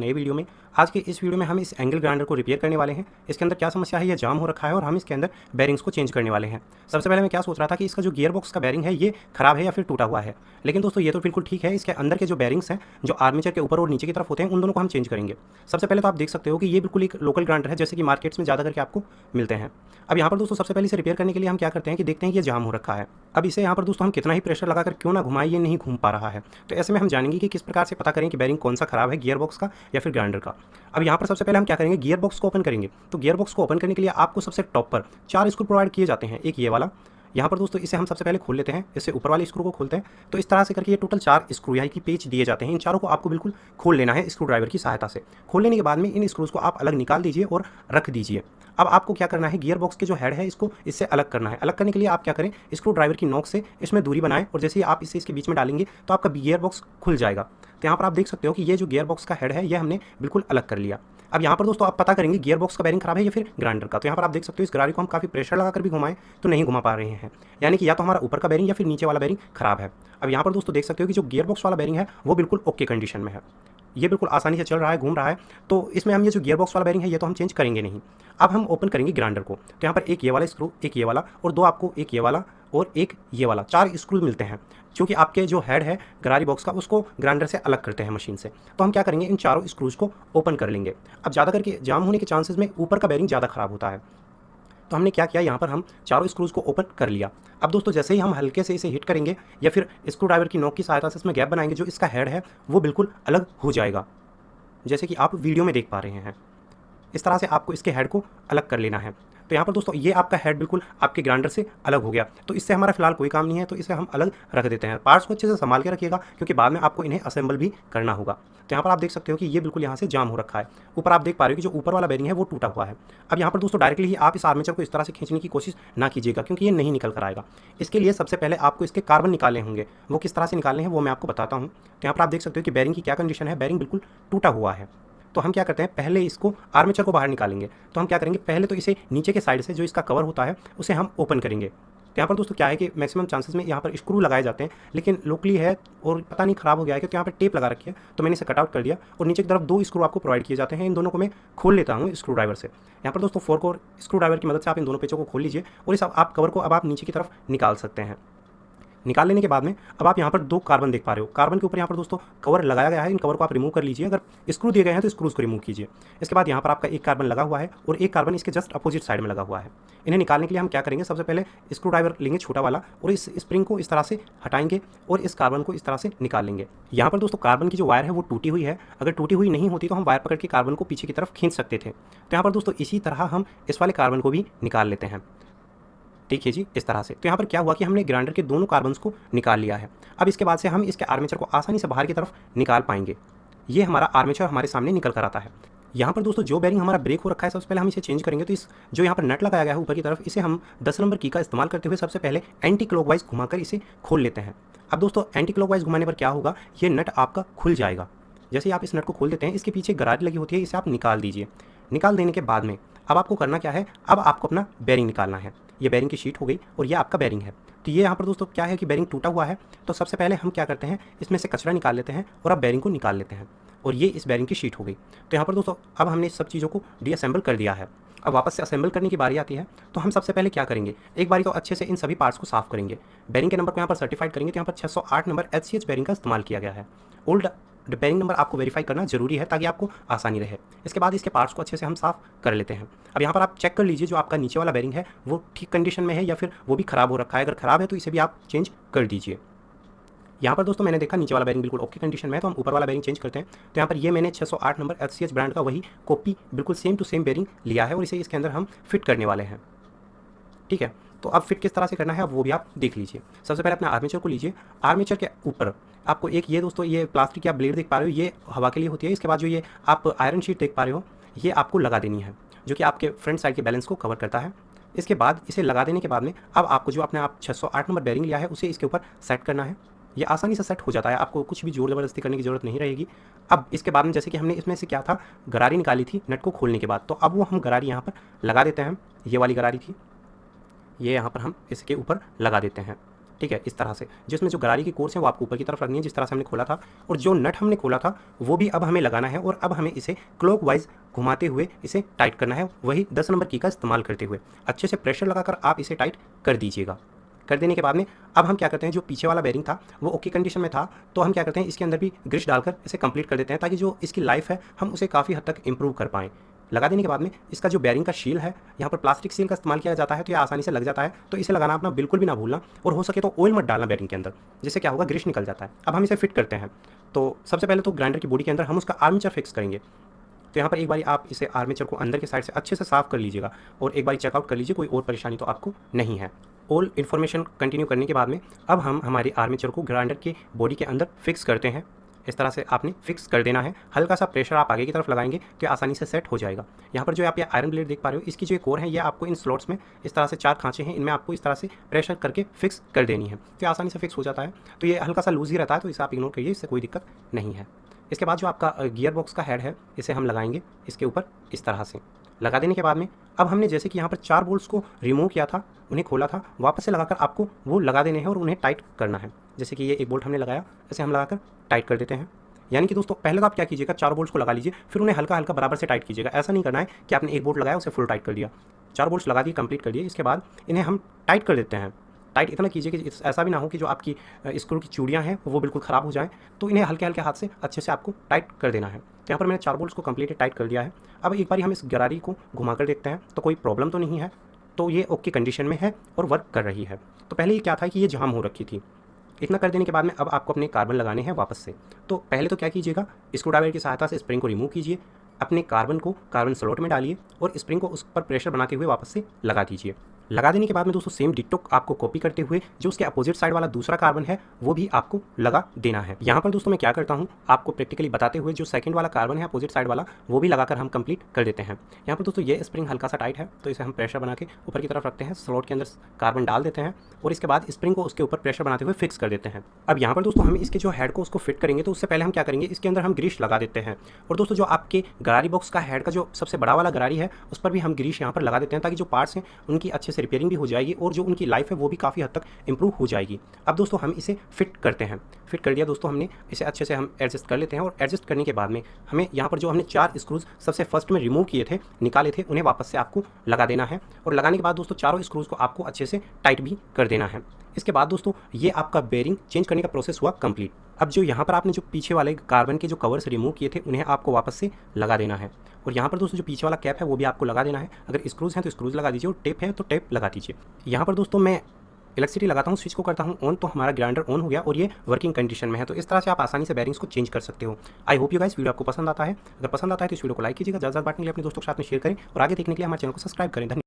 नए वीडियो में। आज के इस वीडियो में हम इस एंगल ग्राइंडर को रिपेयर करने वाले हैं। इसके अंदर क्या समस्या है, ये जाम हो रखा है और हम इसके अंदर बेरिंग्स को चेंज करने वाले हैं। सबसे पहले मैं क्या सोच रहा था कि इसका जो गियर बॉक्स का बेरिंग है ये खराब है या फिर टूटा हुआ है, लेकिन दोस्तों ये तो बिल्कुल ठीक है। इसके अंदर के जो बेरिंग्स हैं, जो आर्मेचर के ऊपर और नीचे की तरफ होते हैं, उन दोनों को हम चेंज करेंगे। सबसे पहले तो आप देख सकते हो कि ये बिल्कुल एक लोकल ग्राइंडर है, जैसे कि मार्केट्स में ज़्यादा करके आपको मिलते हैं। अब यहाँ पर दोस्तों सबसे पहले इसे रिपेयर करने के लिए हम क्या करते हैं कि देखते हैं कि ये जाम हो रखा है। अब इसे यहाँ पर दोस्तों हम कितना ही प्रेशर लगाकर क्यों ना घुमाएं, ये नहीं घूम पा रहा है। तो ऐसे में हम जानेंगे कि किस प्रकार से पता करें कि बेरिंग कौन सा खराब है, गियर बॉक्स का या फिर ग्राइंडर का। अब यहाँ पर सबसे पहले हम क्या करेंगे, गियर बॉक्स को ओपन करेंगे। तो गियर बॉक्स को ओपन करने के लिए आपको सबसे टॉप पर 4 स्क्रू प्रोवाइड किए जाते हैं। एक ये वाला, यहाँ पर दोस्तों इसे हम सबसे पहले खोल लेते हैं। इससे ऊपर वाले स्क्रू को खोलते हैं। तो इस तरह से करके ये टोटल 4 स्क्रू यानी कि पेच दिए जाते हैं। इन चारों को आपको बिल्कुल खोल लेना है स्क्रू ड्राइवर की सहायता से। खोल लेने के बाद में इन स्क्रूज को आप अलग निकाल दीजिए और रख दीजिए। अब आपको क्या करना है, गियर बॉक्स के जो हेड है इसको इससे अलग करना है। अलग करने के लिए आप क्या करें, स्क्रू ड्राइवर की नोक से इसमें दूरी बनाएं और जैसे ही आप इसे इसके बीच में डालेंगे तो आपका गियर बॉक्स खुल जाएगा। तो यहाँ पर आप देख सकते हो कि ये जो गियर बॉक्स का हेड है ये हमने बिल्कुल अलग कर लिया। अब यहाँ पर दोस्तों आप पता करेंगे गियर बॉक्स का बेरिंग खराब है या फिर ग्राइंडर का। तो यहाँ पर आप देख सकते हो इस गाड़ी को हम काफ़ी प्रेशर लगाकर भी घुमाएं तो नहीं घुमा पा रहे हैं, यानी कि या तो हमारा ऊपर का बेरिंग या फिर नीचे वाला बेरिंग खराब है। अब यहाँ पर दोस्तों देख सकते हो कि जो गियर बॉक्स वाला बेरिंग है वो बिल्कुल ओके कंडीशन में है, ये बिल्कुल आसानी से चल रहा है, घूम रहा है। तो इसमें हम ये जो गियर बॉक्स वाला बेरिंग है ये तो हम चेंज करेंगे नहीं। अब हम ओपन करेंगे ग्राइंडर को। तो यहाँ पर एक ये वाला स्क्रू, एक ये वाला और दो आपको एक ये वाला और एक ये वाला 4 स्क्रू मिलते हैं, क्योंकि आपके जो हेड है गरारी बॉक्स का उसको ग्राइंडर से अलग करते हैं मशीन से। तो हम क्या करेंगे, इन चारों स्क्रूज को ओपन कर लेंगे। अब ज़्यादा करके जाम होने के चांसेस में ऊपर का बेरिंग ज़्यादा ख़राब होता है। तो हमने क्या किया, यहाँ पर हम चारों स्क्रूज को ओपन कर लिया। अब दोस्तों जैसे ही हम हल्के से इसे हिट करेंगे या फिर स्क्रू ड्राइवर की नोक की सहायता से इसमें गैप बनाएंगे, जो इसका हेड है वो बिल्कुल अलग हो जाएगा, जैसे कि आप वीडियो में देख पा रहे हैं। इस तरह से आपको इसके हेड को अलग कर लेना है। तो यहाँ पर दोस्तों ये आपका हेड बिल्कुल आपके ग्राइंडर से अलग हो गया। तो इससे हमारा फिलहाल कोई काम नहीं है, तो इसे हम अलग रख देते हैं। पार्ट्स को अच्छे से संभाल के रखिएगा, क्योंकि बाद में आपको इन्हें असेंबल भी करना होगा। तो यहाँ पर आप देख सकते हो कि ये बिल्कुल यहाँ से जाम हो रखा है। ऊपर आप देख पा रहे हो कि जो ऊपर वाला बेरिंग है वो टूटा हुआ है। अब यहाँ पर दोस्तों डायरेक्टली ही आप इस आर्मेचर को इस तरह से खींचने की कोशिश ना कीजिएगा, क्योंकि ये नहीं निकल कर आएगा। इसके लिए सबसे पहले आपको इसके कार्बन निकालने होंगे। वो किस तरह से निकालने हैं वो मैं आपको बताता हूँ। तो यहाँ पर आप देख सकते हो कि बेरिंग की क्या कंडीशन है, बेरिंग बिल्कुल टूटा हुआ है। तो हम क्या करते हैं, पहले इसको आर्मेचर को बाहर निकालेंगे। तो हम क्या करेंगे, पहले तो इसे नीचे के साइड से जो इसका कवर होता है उसे हम ओपन करेंगे। तो यहाँ पर दोस्तों क्या है कि मैक्सिमम चांसेस में यहाँ पर स्क्रू लगाए जाते हैं, लेकिन लोकली है और पता नहीं ख़राब हो गया है, क्योंकि यहाँ पर टेप लगा रखी है। तो मैंने इसे कटआउट कर दिया और नीचे की तरफ 2 स्क्रू आपको प्रोवाइड किए जाते हैं। इन दोनों को मैं खोल लेता हूँ स्क्रू ड्राइवर से। यहाँ पर दोस्तों फोर्क और स्क्रू ड्राइवर की मदद से आप इन दोनों पेचों को खोल लीजिए और इस आप कवर को अब आप नीचे की तरफ निकाल सकते हैं। निकाल लेने के बाद में अब आप यहाँ पर 2 कार्बन देख पा रहे हो। कार्बन के ऊपर यहाँ पर दोस्तों कवर लगाया गया है। इन कवर को आप रिमूव कर लीजिए। अगर स्क्रू दिए गए हैं तो स्क्रूज को रिमूव कीजिए। इसके बाद यहाँ पर आपका एक कार्बन लगा हुआ है और एक कार्बन इसके जस्ट अपोजिट साइड में लगा हुआ है। इन्हें निकालने के लिए हम क्या करेंगे, सबसे पहले स्क्रू ड्राइवर लेंगे छोटा वाला और इस स्प्रिंग को इस तरह से हटाएंगे और इस कार्बन को इस तरह से निकाल लेंगे। यहाँ पर दोस्तों कार्बन की जो वायर है वो टूटी हुई है। अगर टूटी हुई नहीं होती तो हम वायर पकड़ के कार्बन को पीछे की तरफ खींच सकते थे। तो यहाँ पर दोस्तों इसी तरह हम इस वाले कार्बन को भी निकाल लेते हैं। ठीक है जी, इस तरह से। तो यहाँ पर क्या हुआ कि हमने ग्राइंडर के दोनों कार्बन्स को निकाल लिया है। अब इसके बाद से हम इसके आर्मेचर को आसानी से बाहर की तरफ निकाल पाएंगे। ये हमारा आर्मेचर हमारे सामने निकल कर आता है। यहाँ पर दोस्तों जो बेरिंग हमारा ब्रेक हो रखा है, सबसे पहले हम इसे चेंज करेंगे। तो इस जो यहाँ पर नट लगाया गया है ऊपर की तरफ, इसे हम 10 नंबर की का इस्तेमाल करते हुए सबसे पहले एंटी क्लॉकवाइज घुमाकर इसे खोल लेते हैं। अब दोस्तों एंटी क्लॉकवाइज घुमाने पर क्या होगा, ये नट आपका खुल जाएगा। जैसे ही आप इस नट को खोल देते हैं, इसके पीछे गरारी लगी होती है, इसे आप निकाल दीजिए। निकाल देने के बाद में अब आपको करना क्या है, अब आपको अपना बेरिंग निकालना है। ये बेरिंग की शीट हो गई और ये आपका बेरिंग है। तो ये यहाँ पर दोस्तों क्या है कि बेरिंग टूटा हुआ है। तो सबसे पहले हम क्या करते हैं, इसमें से कचरा निकाल लेते हैं और अब बेरिंग को निकाल लेते हैं। और ये इस बेरिंग की शीट हो गई। तो यहाँ पर दोस्तों अब हमने इस सब चीज़ों को डीअसेंबल कर दिया है। अब वापस से असेंबल करने की बारी आती है। तो हम सबसे पहले क्या करेंगे, एक बारी तो अच्छे से इन सभी पार्ट्स को साफ करेंगे। बेरिंग के नंबर को यहाँ पर सर्टिफाइड करेंगे। तो यहाँ पर 608 नंबर HCH बेरिंग का इस्तेमाल किया गया है। ओल्ड बेरिंग नंबर आपको वेरीफाई करना जरूरी है ताकि आपको आसानी रहे। इसके बाद इसके पार्ट्स को अच्छे से हम साफ कर लेते हैं। अब यहाँ पर आप चेक कर लीजिए जो आपका नीचे वाला बेरिंग है वो ठीक कंडीशन में है या फिर वो भी ख़राब हो रखा है। अगर ख़राब है तो इसे भी आप चेंज कर दीजिए। यहाँ पर दोस्तों मैंने देखा नीचे वाला बेरिंग बिल्कुल ओके कंडीशन में है, तो हम ऊपर वाला बेरिंग चेंज करते हैं। तो यहाँ पर ये मैंने 608 नंबर HCH ब्रांड का वही कॉपी बिल्कुल सेम टू सेम बेरिंग लिया है और इसे इसके अंदर हम फिट करने वाले हैं। ठीक है, तो अब फिट किस तरह से करना है अब वो भी आप देख लीजिए। सबसे पहले अपना आर्मेचर को लीजिए। आर्मेचर के ऊपर आपको एक ये दोस्तों ये प्लास्टिक की आप ब्लेड देख पा रहे हो, ये हवा के लिए होती है। इसके बाद जो ये आप आयरन शीट देख पा रहे हो, ये आपको लगा देनी है, जो कि आपके फ्रंट साइड के बैलेंस को कवर करता है। इसके बाद इसे लगा देने के बाद में अब आपको जो अपने आप 608 नंबर बेरिंग लिया है उसे इसके ऊपर सेट करना है। ये आसानी से सेट हो जाता है, आपको कुछ भी जोर ज़बरदस्ती करने की ज़रूरत नहीं रहेगी। अब इसके बाद में जैसे कि हमने इसमें से क्या था, गरारी निकाली थी नट को खोलने के बाद, तो अब वो हम गरारी यहाँ पर लगा देते हैं। ये वाली गरारी थी, ये यहाँ पर हम इसके ऊपर लगा देते हैं। ठीक है, इस तरह से, जिसमें जो गरारी की कोर्स है वो आपको ऊपर की तरफ रखनी है जिस तरह से हमने खोला था, और जो नट हमने खोला था वो भी अब हमें लगाना है, और अब हमें इसे क्लॉकवाइज घुमाते हुए इसे टाइट करना है, वही 10 नंबर की का इस्तेमाल करते हुए अच्छे से प्रेशर लगाकर आप इसे टाइट कर दीजिएगा। कर देने के बाद में अब हम क्या करते हैं, जो पीछे वाला बेरिंग था वो ओके कंडीशन में था, तो हम क्या करते हैं इसके अंदर भी ग्रिश डालकर इसे कंप्लीट कर देते हैं, ताकि जो इसकी लाइफ है हम उसे काफ़ी हद तक इंप्रूव कर पाएँ। लगा देने के बाद में इसका जो बेरिंग का शील है, यहाँ पर प्लास्टिक सील का इस्तेमाल किया जाता है, तो ये आसानी से लग जाता है, तो इसे लगाना अपना बिल्कुल भी ना भूलना, और हो सके तो ऑयल मत डालना बेरिंग के अंदर, जिससे क्या होगा, ग्रिश निकल जाता है। अब हम इसे फिट करते हैं। तो सबसे पहले तो ग्राइंडर की बॉडी के अंदर हम उसका आर्मेचर फिक्स करेंगे। तो यहाँ पर एक बारी आप इसे आर्मेचर को अंदर के साइड से अच्छे से साफ कर लीजिएगा, और एक बारी चेकआउट कर लीजिए कोई और परेशानी तो आपको नहीं है। ऑल इन्फॉर्मेशन कंटिन्यू करने के बाद में अब हम हमारे आर्मेचर को ग्राइंडर की बॉडी के अंदर फिक्स करते हैं। इस तरह से आपने फिक्स कर देना है। हल्का सा प्रेशर आप आगे की तरफ लगाएंगे तो आसानी से सेट हो जाएगा। यहाँ पर जो आप ये आयरन ब्लेड देख पा रहे हो, इसकी जो एक कोर है ये आपको इन स्लॉट्स में इस तरह से 4 खांचे हैं, इनमें आपको इस तरह से प्रेशर करके फिक्स कर देनी है, तो आसानी से फिक्स हो जाता है। तो ये हल्का सा लूज ही रहता है, तो इसे आप इग्नोर करिए, इससे कोई दिक्कत नहीं है। इसके बाद जो आपका गियर बॉक्स का हेड है इसे हम लगाएंगे इसके ऊपर इस तरह से। लगा देने के बाद में अब हमने जैसे कि यहाँ पर 4 बोल्ट्स को रिमूव किया था, उन्हें खोला था, वापस से लगाकर आपको वो लगा देने हैं और उन्हें टाइट करना है। जैसे कि ये एक बोल्ट हमने लगाया, इसे हम लगाकर टाइट कर देते हैं। यानी कि दोस्तों पहले तो आप क्या कीजिएगा, 4 बोल्ट्स को लगा लीजिए, फिर उन्हें हल्का हल्का बराबर से टाइट कीजिएगा। ऐसा नहीं करना है कि आपने एक बोल्ट लगाया उसे फुल टाइट कर दिया। 4 बोल्ट्स लगा दिए, कंप्लीट कर दिए, इसके बाद इन्हें हम टाइट कर देते हैं। टाइट इतना कीजिए कि ऐसा भी ना हो कि जो आपकी स्क्रू की चूड़ियाँ हैं वो बिल्कुल ख़राब हो जाएँ, तो इन्हें हल्के हल्के हाथ से अच्छे से आपको टाइट कर देना है। तो यहाँ पर मैंने 4 बोल्ट्स को कंप्लीट टाइट कर दिया है। अब एक बार हम इस गरारी को घुमा कर देखते हैं तो कोई प्रॉब्लम तो नहीं है, तो ये ओके कंडीशन में है और वर्क कर रही है। तो पहले ये क्या था कि ये जाम हो रखी थी। इतना कर देने के बाद में अब आपको अपने कार्बन लगाने हैं वापस से। तो पहले तो क्या कीजिएगा, स्क्रू ड्राइवर की सहायता से स्प्रिंग को रिमूव कीजिए, अपने कार्बन को कार्बन स्लॉट में डालिए और स्प्रिंग को उस पर प्रेशर बनाते हुए वापस से लगा दीजिए। लगा देने के बाद में दोस्तों सेम डिट्टो आपको कॉपी करते हुए जो उसके अपोजिट साइड वाला दूसरा कार्बन है वो भी आपको लगा देना है। यहाँ पर दोस्तों मैं क्या करता हूँ आपको प्रैक्टिकली बताते हुए जो सेकंड वाला कार्बन है अपोजिट साइड वाला वो भी लगाकर हम कंप्लीट कर देते हैं। यहाँ पर दोस्तों ये स्प्रिंग हल्का सा टाइट है, तो इसे हम प्रेशर बना के ऊपर की तरफ रखते हैं, स्लॉट के अंदर कार्बन डाल देते हैं और इसके बाद स्प्रिंग को उसके ऊपर प्रेशर बनाते हुए फिक्स कर देते हैं। अब यहाँ पर दोस्तों हम इसके जो हेड को उसको फिट करेंगे, तो उससे पहले हम क्या करेंगे, इसके अंदर हम ग्रीस लगा देते हैं। और दोस्तों जो आपके गरारी बॉक्स का हेड का जो सबसे बड़ा वाला गरारी है उस पर भी हम ग्रीस यहाँ पर लगा देते हैं, ताकि जो पार्ट्स हैं उनकी अच्छे से रिपेयरिंग भी हो जाएगी और जो उनकी लाइफ है वो भी काफ़ी हद तक इंप्रूव हो जाएगी। अब दोस्तों हम इसे फिट करते हैं। फिट कर दिया दोस्तों हमने, इसे अच्छे से हम एडजस्ट कर लेते हैं और एडजस्ट करने के बाद में हमें यहाँ पर जो हमने 4 स्क्रूज सबसे फर्स्ट में रिमूव किए थे, निकाले थे, उन्हें वापस से आपको लगा देना है। और लगाने के बाद दोस्तों चारों स्क्रूज को आपको अच्छे से टाइट भी कर देना है। इसके बाद दोस्तों ये आपका बेरिंग चेंज करने का प्रोसेस हुआ कंप्लीट। अब जो यहाँ पर आपने जो पीछे वाले कार्बन के जो कवर्स रिमूव किए थे उन्हें आपको वापस से लगा देना है। और यहाँ पर दोस्तों जो पीछे वाला कैप है वो भी आपको लगा देना है। अगर स्क्रूज हैं तो स्क्रूज लगा दीजिए और टेप है तो टेप लगा दीजिए। यहाँ पर दोस्तों मैं इलेक्ट्रिसिटी लगाता हूँ, स्विच को करता हूँ ऑन, तो हमारा ग्राइंडर ऑन हो गया और ये वर्किंग कंडीशन में है। तो इस तरह से आप आसानी से बेरिंग्स को चेंज कर सकते हो। I hope you guys video आपको पसंद आता है। अगर पसंद आता है तो इस वीडियो को लाइक कीजिएगा, ज़्यादा बांटने के लिए अपने दोस्तों के साथ में शेयर करें और आगे देखने के लिए हमारे चैनल को सब्सक्राइब करें। धन्यवाद।